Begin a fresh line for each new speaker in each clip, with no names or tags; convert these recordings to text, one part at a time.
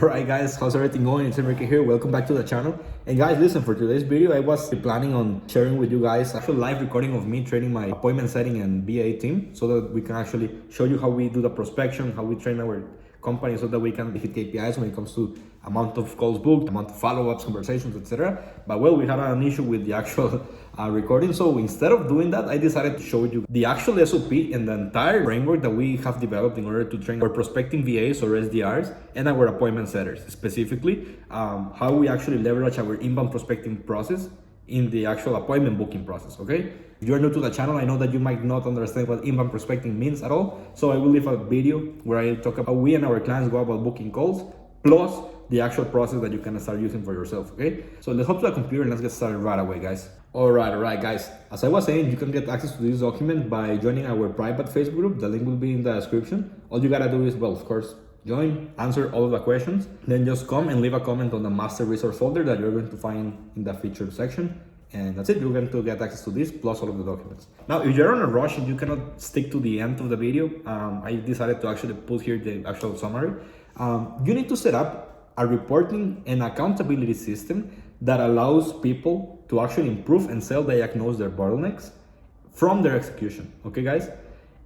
Alright guys, how's everything going? It's Enrique here, welcome back to the channel. And guys, listen, for today's video, I was planning on sharing with you guys actual live recording of me training my appointment setting and BA team so that we can actually show you how we do the prospection, how we train our company so that we can hit KPIs when it comes to amount of calls booked, amount of follow-ups, conversations, etc. But well, we had an issue with the actual recording. So instead of doing that, I decided to show you the actual SOP and the entire framework that we have developed in order to train our prospecting VAs or SDRs and our appointment setters. Specifically, how we actually leverage our inbound prospecting process in the actual appointment booking process, okay? If you are new to the channel, I know that you might not understand what inbound prospecting means at all. So I will leave a video where I talk about how we and our clients go about booking calls, plus the actual process that you can start using for yourself, okay? So let's hop to the computer and let's get started right away, guys. All right, guys. As I was saying, you can get access to this document by joining our private Facebook group. The link will be in the description. All you gotta do is, well, of course, join, answer all of the questions, then just come and leave a comment on the master resource folder that you're going to find in the featured section. And that's it, you're going to get access to this plus all of the documents. Now, if you're on a rush and you cannot stick to the end of the video, I decided to actually put here the actual summary. You need to set up a reporting and accountability system that allows people to actually improve and self-diagnose their bottlenecks from their execution, okay guys?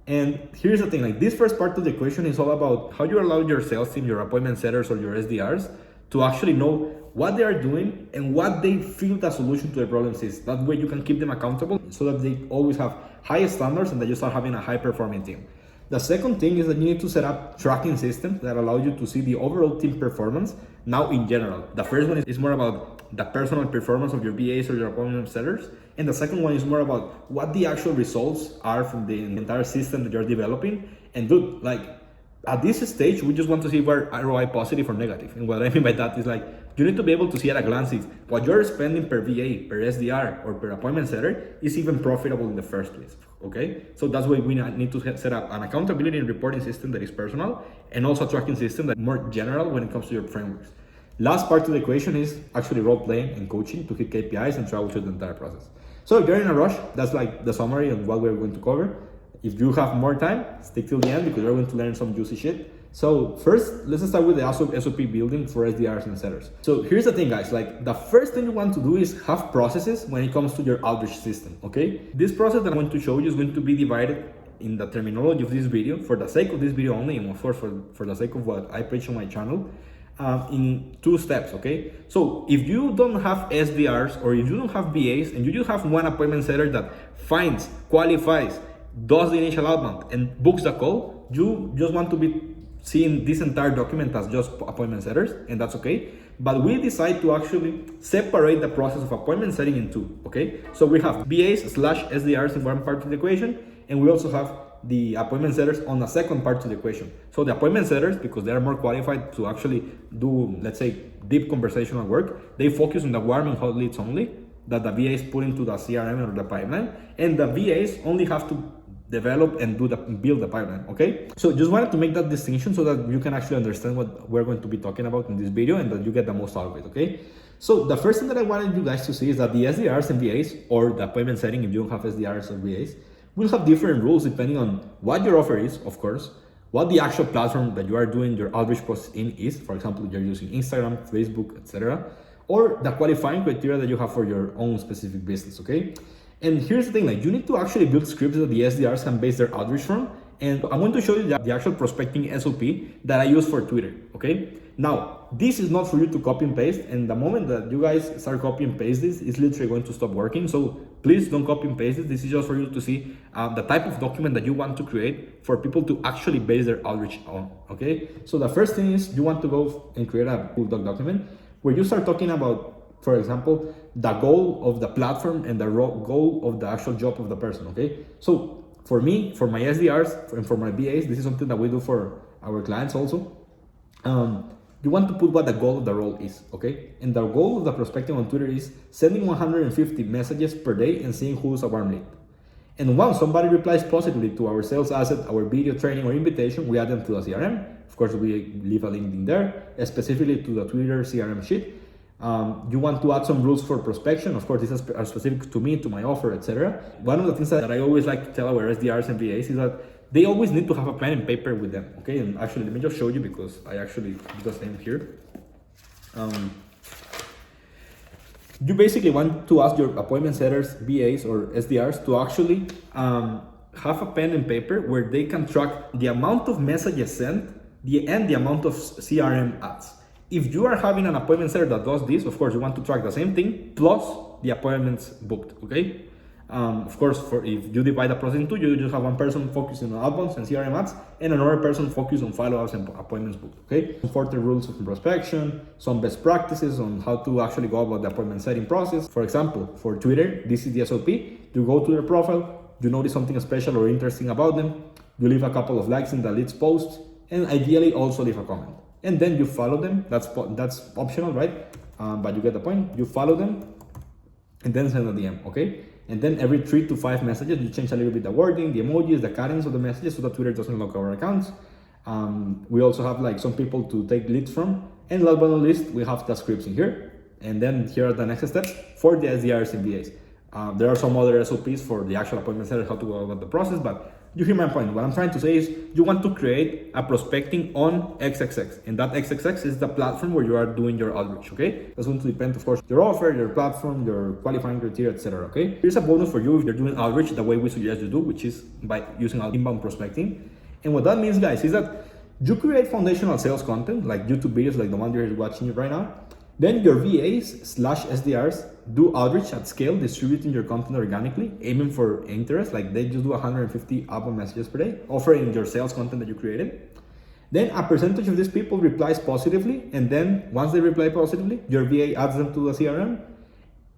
And here's the thing, like this first part of the equation is all about how you allow your sales team, your appointment setters or your SDRs to actually know what they are doing and what they feel the solution to their problems is. That way you can keep them accountable so that they always have high standards and that you start having a high performing team. The second thing is that you need to set up tracking systems that allow you to see the overall team performance now in general. The first one is more about the personal performance of your VAs or your appointment setters. And the second one is more about what the actual results are from the entire system that you're developing. And dude, like at this stage, we just want to see if we're ROI positive or negative. And what I mean by that is like, you need to be able to see at a glance if what you're spending per VA, per SDR, or per appointment setter is even profitable in the first place, okay? So that's why we need to set up an accountability and reporting system that is personal and also a tracking system that is more general when it comes to your frameworks. Last part of the equation is actually role playing and coaching to hit KPIs and troubleshoot the entire process. So if you're in a rush, that's like the summary of what we're going to cover. If you have more time, stick till the end because you're going to learn some juicy shit. So first, let's start with the SOP building for SDRs and setters. So here's the thing, guys, like the first thing you want to do is have processes when it comes to your outreach system, okay? This process that I'm going to show you is going to be divided in the terminology of this video, for the sake of this video only, and of course for the sake of what I preach on my channel, in two steps, okay? So if you don't have SDRs or if you don't have VAs and you just have one appointment setter that finds, qualifies, does the initial outbound and books the call, you just want to be seeing this entire document as just appointment setters, and that's okay. But we decide to actually separate the process of appointment setting in two, okay? So we have VAs/SDRs in one part of the equation, and we also have the appointment setters on the second part of the equation. So the appointment setters, because they are more qualified to actually do, let's say, deep conversational work, they focus on the warm and hot leads only that the VAs put into the CRM or the pipeline, and the VAs only have to develop and build the pipeline, okay? So just wanted to make that distinction so that you can actually understand what we're going to be talking about in this video and that you get the most out of it, okay? So the first thing that I wanted you guys to see is that the SDRs and VAs, or the appointment setting if you don't have SDRs or VAs, will have different rules depending on what your offer is, of course, what the actual platform that you are doing your outreach process in is. For example, you're using Instagram, Facebook, etc., or the qualifying criteria that you have for your own specific business, okay? And here's the thing, like you need to actually build scripts that the SDRs can base their outreach from. And I'm going to show you the actual prospecting SOP that I use for Twitter, okay? Now, this is not for you to copy and paste. And the moment that you guys start copy and paste this, it's literally going to stop working. So please don't copy and paste it. This is just for you to see the type of document that you want to create for people to actually base their outreach on, okay? So the first thing is you want to go and create a Google Doc document where you start talking about, for example, the goal of the platform and the goal of the actual job of the person, okay? So for me, for my SDRs and for my BAs, this is something that we do for our clients also. You want to put what the goal of the role is, okay? And the goal of the prospecting on Twitter is sending 150 messages per day and seeing who's a warm lead. And once somebody replies positively to our sales asset, our video training or invitation, we add them to the CRM. Of course, we leave a link in there, specifically to the Twitter CRM sheet. You want to add some rules for prospection. Of course, these are specific to me, to my offer, etc. One of the things that I always like to tell our SDRs and VAs is that they always need to have a pen and paper with them, okay? And actually, let me just show you because I actually do the same here. You basically want to ask your appointment setters, BAs, or SDRs to actually have a pen and paper where they can track the amount of messages sent and the amount of CRM ads. If you are having an appointment setter that does this, of course, you want to track the same thing plus the appointments booked, okay? Of course, if you divide the process in two, you just have one person focusing on outbounds and CRM ads, and another person focused on follow-ups and appointments booked, okay? 40 rules of prospection, some best practices on how to actually go about the appointment setting process. For example, for Twitter, this is the SOP. You go to their profile, you notice something special or interesting about them, you leave a couple of likes in the leads post, and ideally also leave a comment. And then you follow them. That's optional, right? But you get the point. You follow them, and then send a DM, okay? And then every 3 to 5 messages, you change a little bit the wording, the emojis, the cadence of the messages so that Twitter doesn't lock our accounts. We also have like some people to take leads from. And last but not least, we have the scripts in here. And then here are the next steps for the SDRs and VAs. There are some other SOPs for the actual appointment setter, how to go about the process, but you hear my point. What I'm trying to say is you want to create a prospecting on XXX, and that XXX is the platform where you are doing your outreach, okay? That's going to depend, of course, your offer, your platform, your qualifying criteria, etc. Okay? Here's a bonus for you if you're doing outreach the way we suggest you do, which is by using inbound prospecting. And what that means, guys, is that you create foundational sales content, like YouTube videos like the one you're watching right now. Then your VAs/SDRs do outreach at scale, distributing your content organically, aiming for interest, like they just do 150 outbound messages per day, offering your sales content that you created. Then a percentage of these people replies positively, and then once they reply positively, your VA adds them to the CRM.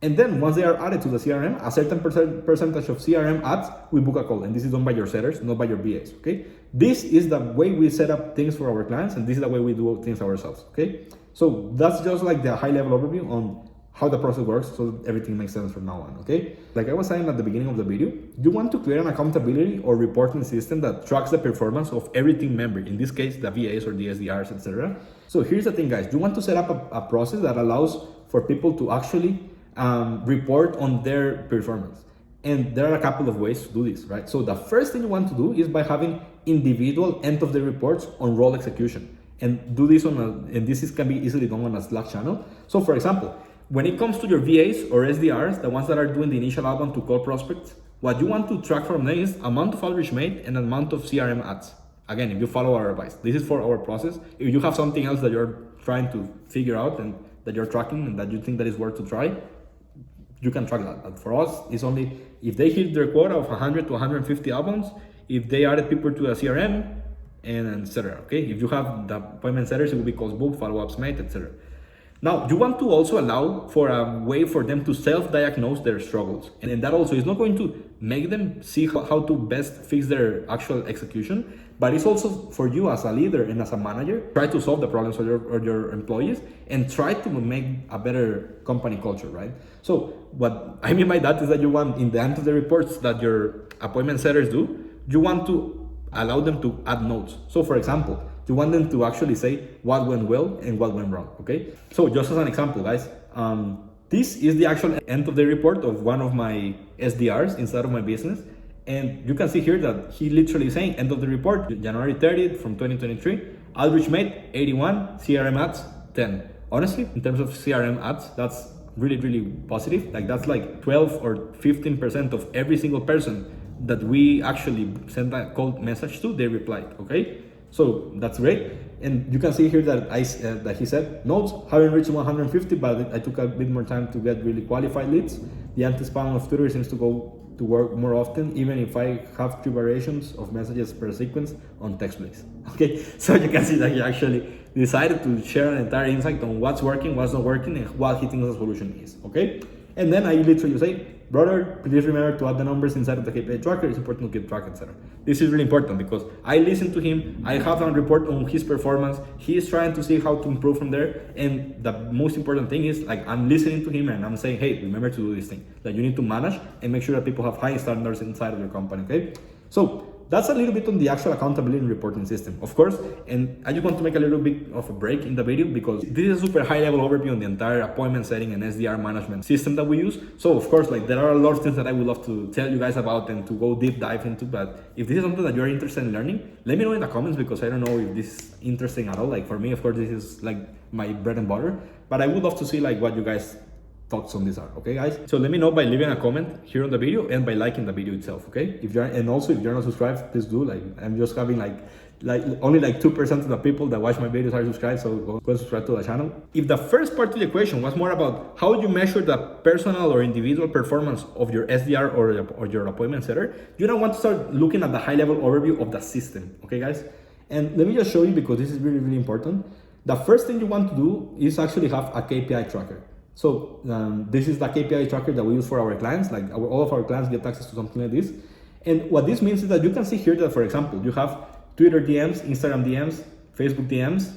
And then once they are added to the CRM, a certain percentage of CRM ads, we book a call. And this is done by your setters, not by your VAs, okay? This is the way we set up things for our clients, and this is the way we do things ourselves, okay? So that's just like the high level overview on how the process works, so everything makes sense from now on, okay? Like I was saying at the beginning of the video, you want to create an accountability or reporting system that tracks the performance of every team member, in this case, the VAs or the SDRs, etc. So here's the thing, guys. You want to set up a process that allows for people to actually report on their performance. And there are a couple of ways to do this, right? So the first thing you want to do is by having individual end of the reports on role execution. And do this can be easily done on a Slack channel. So for example, when it comes to your VAs or SDRs, the ones that are doing the initial outbound to call prospects, what you want to track from them is amount of outreach made and amount of CRM ads. Again, if you follow our advice, this is for our process. If you have something else that you're trying to figure out and that you're tracking and that you think that is worth to try, you can track that. But for us, it's only if they hit their quota of 100 to 150 outbounds, if they added people to a CRM, and etc. Okay, if you have the appointment setters, it will be calls booked, follow-ups made, etc. Now, you want to also allow for a way for them to self-diagnose their struggles. And that also is not going to make them see how to best fix their actual execution, but it's also for you as a leader and as a manager, try to solve the problems of your employees and try to make a better company culture, right? So what I mean by that is that you want, in the end of the reports that your appointment setters do, you want to allow them to add notes. So for example, you want them to actually say what went well and what went wrong, okay? So just as an example, guys, this is the actual end of the report of one of my SDRs inside of my business. And you can see here that he literally is saying end of the report, January 30th from 2023, outreach made 81, CRM ads 10. Honestly, in terms of CRM ads, that's really, really positive. Like that's like 12 or 15% of every single person that we actually sent a cold message to, they replied, okay? So that's great. And you can see here that that he said, notes, haven't reached 150, but I took a bit more time to get really qualified leads. The anti-spam of Twitter seems to go to work more often, even if I have 3 variations of messages per sequence on text place. Okay, so you can see that he actually decided to share an entire insight on what's working, what's not working, and what he thinks the solution is, okay? And then I literally say, brother, please remember to add the numbers inside of the KPI tracker. It's important to keep track, etc. This is really important because I listen to him. I have a report on his performance. He is trying to see how to improve from there. And the most important thing is, like, I'm listening to him and I'm saying, hey, remember to do this thing. That you need to manage and make sure that people have high standards inside of your company, okay? So that's a little bit on the actual accountability and reporting system, of course. And I just want to make a little bit of a break in the video because this is a super high level overview on the entire appointment setting and SDR management system that we use. So of course, like there are a lot of things that I would love to tell you guys about and to go deep dive into, but if this is something that you're interested in learning, let me know in the comments because I don't know if this is interesting at all. Like for me, of course, this is like my bread and butter, but I would love to see like what you guys thoughts on this are. Okay guys, so let me know by leaving a comment here on the video and by liking the video itself. Okay, if you're, and also if you're not subscribed, please do. Like I'm just having like only like 2% of the people that watch my videos are subscribed, so go and subscribe to the channel. If the first part of the equation was more about how you measure the personal or individual performance of your SDR or your appointment setter, you don't want to start looking at the high level overview of the system. Okay guys, and let me just show you because this is really important. The first thing you want to do is actually have a KPI tracker. So this is the KPI tracker that we use for our clients. Like all of our clients get access to something like this. And what this means is that you can see here that, for example, you have Twitter DMs, Instagram DMs, Facebook DMs,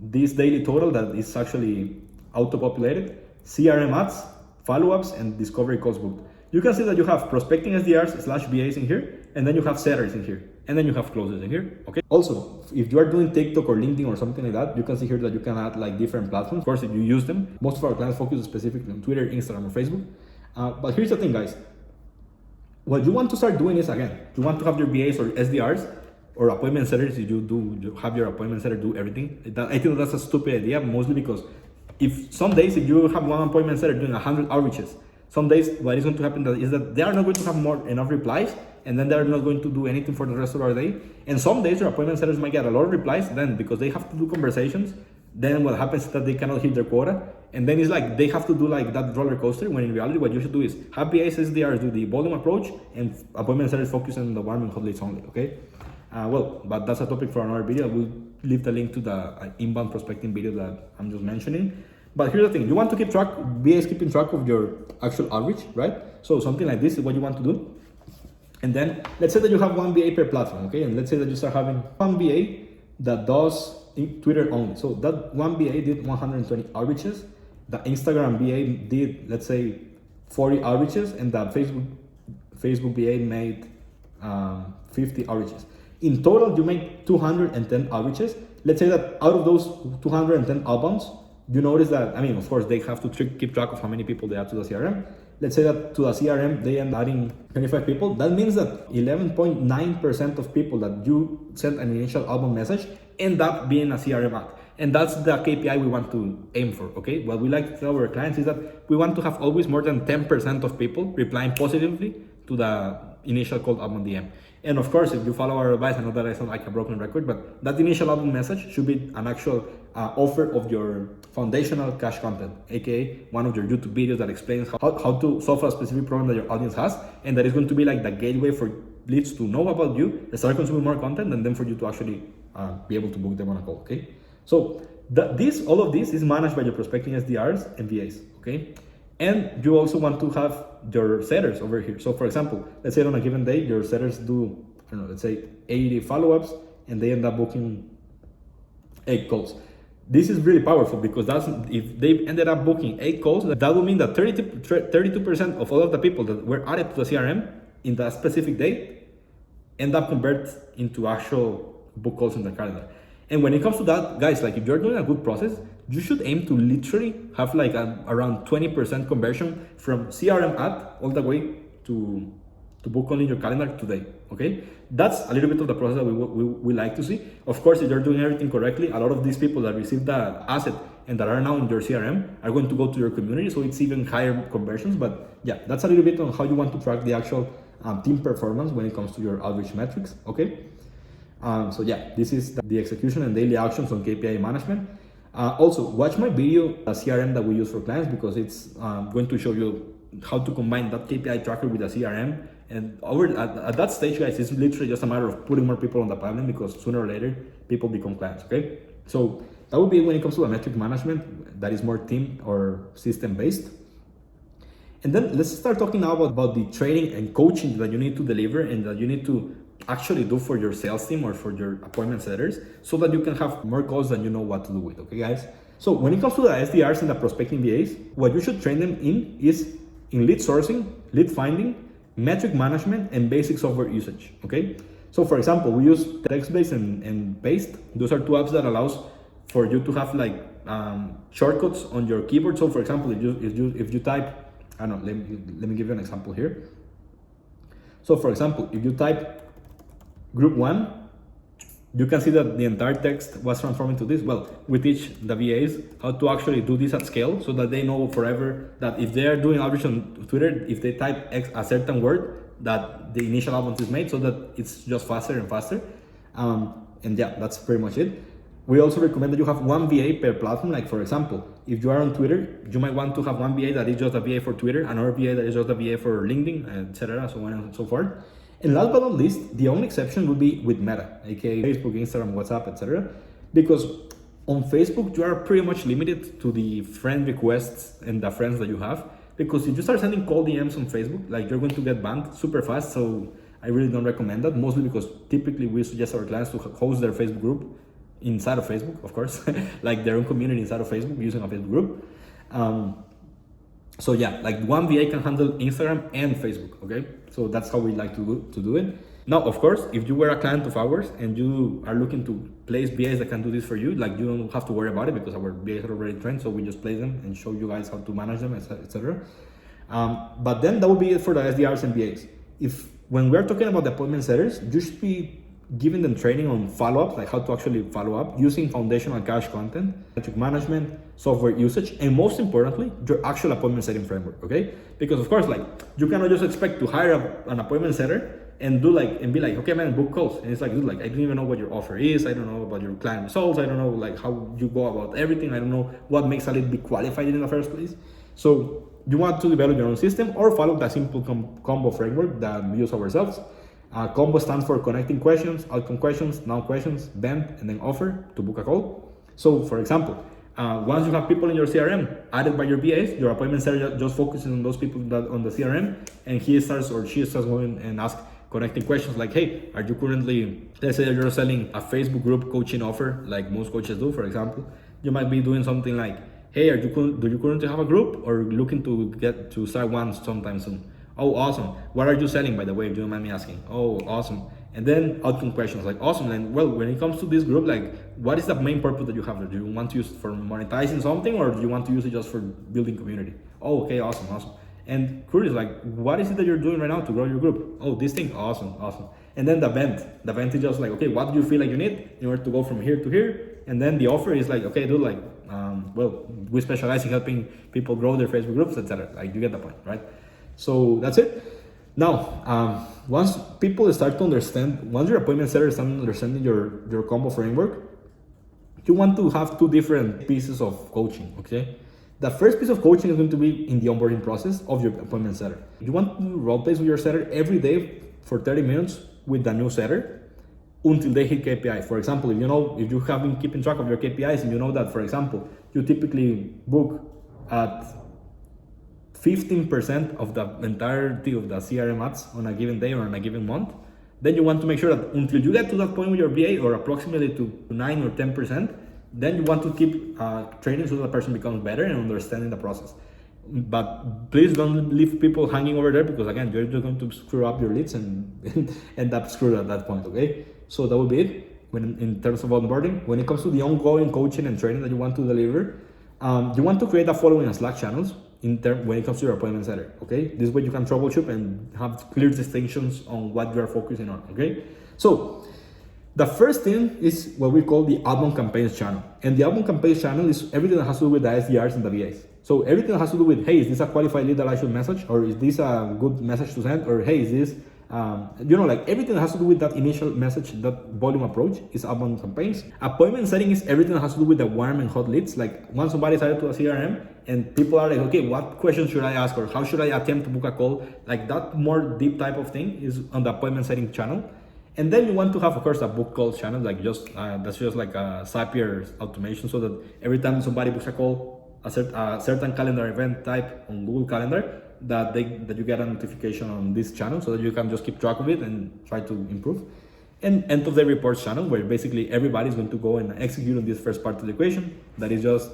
this daily total that is actually auto-populated, CRM ads, follow-ups, and discovery calls booked. You can see that you have prospecting SDRs/BAs in here, and then you have setters in here, and then you have closers in here. Okay. Also, if you are doing TikTok or LinkedIn or something like that, you can see here that you can add like different platforms. Of course, if you use them, most of our clients focus specifically on Twitter, Instagram, or Facebook. But here's the thing, guys. What you want to start doing is, again, you want to have your BAs or SDRs or appointment setters. If you have your appointment setter do everything. I think that's a stupid idea, mostly because if some days, if you have one appointment setter doing 100 outreaches, some days what is going to happen is that they are not going to have enough replies, and then they're not going to do anything for the rest of our day. And some days your appointment setters might get a lot of replies, then because they have to do conversations, then what happens is that they cannot hit their quota, and then it's like they have to do like that roller coaster, when in reality what you should do is have BAs, SDRs do the volume approach, and appointment setters focus on the warm and hot leads only. Okay, well, but that's a topic for another video. I will leave the link to the inbound prospecting video that I'm just mentioning. But here's the thing, you want to keep track, BAs keeping track of your actual outreach, right? So something like this is what you want to do. And then let's say that you have one BA per platform, okay? And let's say that you start having one BA that does Twitter only. So that one BA did 120 outreaches. The Instagram BA did, let's say, 40 outreaches, and the Facebook BA made 50 outreaches. In total, you make 210 outreaches. Let's say that out of those 210 outbounds, you notice that, I mean, of course, they have to keep track of how many people they add to the CRM. Let's say that to the CRM, they end adding 25 people. That means that 11.9% of people that you sent an initial outbound message end up being a CRM ad. And that's the KPI we want to aim for, okay? What we like to tell our clients is that we want to have always more than 10% of people replying positively to the initial cold outbound DM. And of course, if you follow our advice, I know that I sound like a broken record, but that initial outbound message should be an actual offer of your foundational cash content, aka one of your YouTube videos that explains how to solve a specific problem that your audience has, and that is going to be like the gateway for leads to know about you, start consuming more content, and then for you to actually be able to book them on a call. Okay, so all of this is managed by your prospecting SDRs and VAs. Okay, and you also want to have your setters over here. So for example, let's say on a given day your setters do, I don't know, let's say 80 follow-ups, and they end up booking 8 calls. This is really powerful because if they ended up booking 8 calls, that would mean that 32% of all of the people that were added to the CRM in that specific day end up convert into actual book calls in the calendar. And when it comes to that, guys, like if you're doing a good process, you should aim to literally have like around 20% conversion from CRM ad all the way to book only your calendar today. Okay, that's a little bit of the process that we like to see. Of course, if you're doing everything correctly, a lot of these people that receive the asset and that are now in your CRM are going to go to your community, so it's even higher conversions. But yeah, that's a little bit on how you want to track the actual team performance when it comes to your outreach metrics. Okay, so yeah, this is the execution and daily actions on KPI management. Also, watch my video, the CRM that we use for clients, because it's going to show you how to combine that KPI tracker with the CRM. And at that stage, guys, it's literally just a matter of putting more people on the pipeline, because sooner or later, people become clients, okay? So that would be when it comes to the metric management that is more team or system based. And then let's start talking now about the training and coaching that you need to deliver and that you need to actually do for your sales team or for your appointment setters, so that you can have more calls than you know what to do with, okay, guys? So when it comes to the SDRs and the prospecting VAs, what you should train them in is in lead sourcing, lead finding, metric management, and basic software usage, okay? So for example, we use text-based and paste. Those are two apps that allows for you to have like shortcuts on your keyboard. So for example, if you type, I don't know, let me give you an example here. So for example, if you type group 1, you can see that the entire text was transformed into this. Well, we teach the VAs how to actually do this at scale so that they know forever that if they are doing outreach on Twitter, if they type a certain word, that the initial outbound is made, so that it's just faster and faster. And yeah, that's pretty much it. We also recommend that you have one VA per platform. Like for example, if you are on Twitter, you might want to have one VA that is just a VA for Twitter, another VA that is just a VA for LinkedIn, etc., so on and so forth. And last but not least, the only exception would be with Meta, aka Facebook, Instagram, WhatsApp, etc. Because on Facebook, you are pretty much limited to the friend requests and the friends that you have. Because if you start sending cold DMs on Facebook, like you're going to get banned super fast. So I really don't recommend that, mostly because typically we suggest our clients to host their Facebook group inside of Facebook, of course, like their own community inside of Facebook using a Facebook group. So yeah, like one VA can handle Instagram and Facebook, okay? So that's how we like to do it. Now, of course, if you were a client of ours and you are looking to place VAs that can do this for you, like you don't have to worry about it because our VAs are already trained, so we just place them and show you guys how to manage them, etc. But then that would be it for the SDRs and VAs. When we're talking about the appointment setters, you should be giving them training on follow-ups, like how to actually follow up using foundational cache content, metric management, software usage, and most importantly, your actual appointment setting framework, okay? Because of course, like you cannot just expect to hire an appointment setter and be like, okay, man, book calls. And it's like, dude, like I don't even know what your offer is. I don't know about your client results. I don't know like how you go about everything. I don't know what makes a lead be qualified in the first place. So you want to develop your own system or follow the simple combo framework that we use ourselves. Combo stands for connecting questions, outcome questions, noun questions, bend, and then offer to book a call. So for example, once you have people in your CRM added by your VAs, your appointment setter just focuses on those people that on the CRM, and he starts or she starts going and ask connecting questions like, hey, are you currently, let's say you're selling a Facebook group coaching offer like most coaches do, for example. You might be doing something like, hey, do you currently have a group or looking to start one sometime soon? Oh, awesome. What are you selling, by the way, if you don't mind me asking? Oh, awesome. And then outcome questions like, awesome. And well, when it comes to this group, like, what is the main purpose that you have? Do you want to use it for monetizing something, or do you want to use it just for building community? Oh, okay, awesome. And curious, like, what is it that you're doing right now to grow your group? Oh, this thing, awesome. And then the vent is just like, okay, what do you feel like you need in order to go from here to here? And then the offer is like, okay, dude, like, well, we specialize in helping people grow their Facebook groups, etc. Like, you get the point, right? So that's it. Now, once people start to understand, once your appointment setter starts understanding your combo framework, you want to have two different pieces of coaching, okay? The first piece of coaching is going to be in the onboarding process of your appointment setter. You want to do role plays with your setter every day for 30 minutes with the new setter until they hit KPIs. For example, if you have been keeping track of your KPIs and you know that, for example, you typically book at 15% of the entirety of the CRM ads on a given day or on a given month, then you want to make sure that until you get to that point with your VA or approximately to 9 or 10%, then you want to keep training so the person becomes better and understanding the process. But please don't leave people hanging over there, because again, you're just going to screw up your leads and end up screwed at that point, okay? So that will be it in terms of onboarding. When it comes to the ongoing coaching and training that you want to deliver, you want to create the following Slack channels when it comes to your appointment setter, okay? This way you can troubleshoot and have clear distinctions on what you are focusing on, okay? So the first thing is what we call the outbound campaigns channel. And the outbound campaigns channel is everything that has to do with the SDRs and the VAs. So everything that has to do with, hey, is this a qualified lead that I should message? Or is this a good message to send? Or hey, is this, like everything that has to do with that initial message, that volume approach is outbound campaigns. Appointment setting is everything that has to do with the warm and hot leads. Like once somebody's added to a CRM and people are like, okay, what questions should I ask? Or how should I attempt to book a call? Like that more deep type of thing is on the appointment setting channel. And then you want to have, of course, a book call channel, like that's just like a Zapier automation, so that every time somebody books a call, a certain calendar event type on Google Calendar, that you get a notification on this channel, so that you can just keep track of it and try to improve. And end of the reports channel, where basically everybody's going to go and execute on this first part of the equation. That is just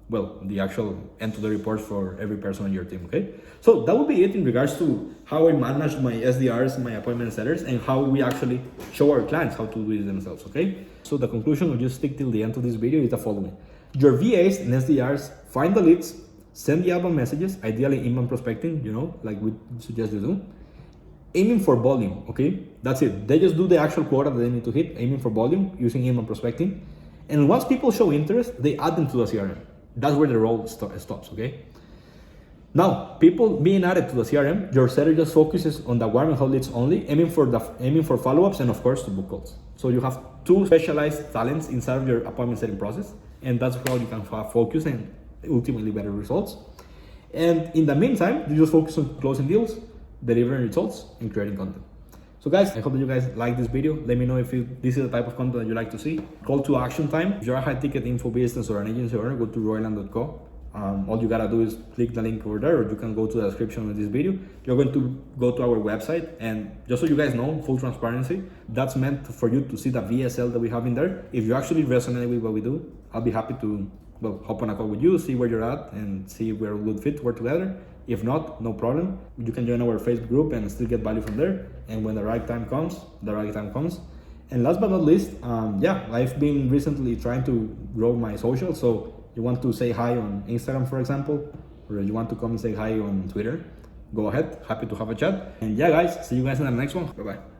well, the actual end-to-the reports for every person on your team, okay? So that would be it in regards to how I manage my SDRs, my appointment setters, and how we actually show our clients how to do it themselves, okay? So the conclusion, or just stick till the end of this video, is the following. Your VAs and SDRs find the leads, send the outbound messages, ideally inbound prospecting, you know, like we suggest you do. Aiming for volume, okay? That's it. They just do the actual quota that they need to hit, aiming for volume, using inbound prospecting. And once people show interest, they add them to the CRM. That's where the role stops, okay? Now, people being added to the CRM, your setter just focuses on the warm and hot leads only, aiming for follow-ups and of course to book calls. So you have two specialized talents inside of your appointment setting process, and that's how you can have focus and ultimately better results. And in the meantime, you just focus on closing deals, delivering results, and creating content. So guys, I hope that you guys like this video. Let me know if this is the type of content that you like to see. Call to action time. If you're a high ticket info business or an agency owner, go to royland.co. All you gotta do is click the link over there, or you can go to the description of this video. You're going to go to our website, and just so you guys know, full transparency, that's meant for you to see the VSL that we have in there. If you actually resonate with what we do, I'll be happy to hop on a call with you, see where you're at, and see if we're a good fit to work together. If not, no problem. You can join our Facebook group and still get value from there. And when the right time comes, the right time comes. And last but not least, I've been recently trying to grow my social. So you want to say hi on Instagram, for example, or you want to come and say hi on Twitter, go ahead. Happy to have a chat. And yeah, guys, see you guys in the next one. Bye-bye.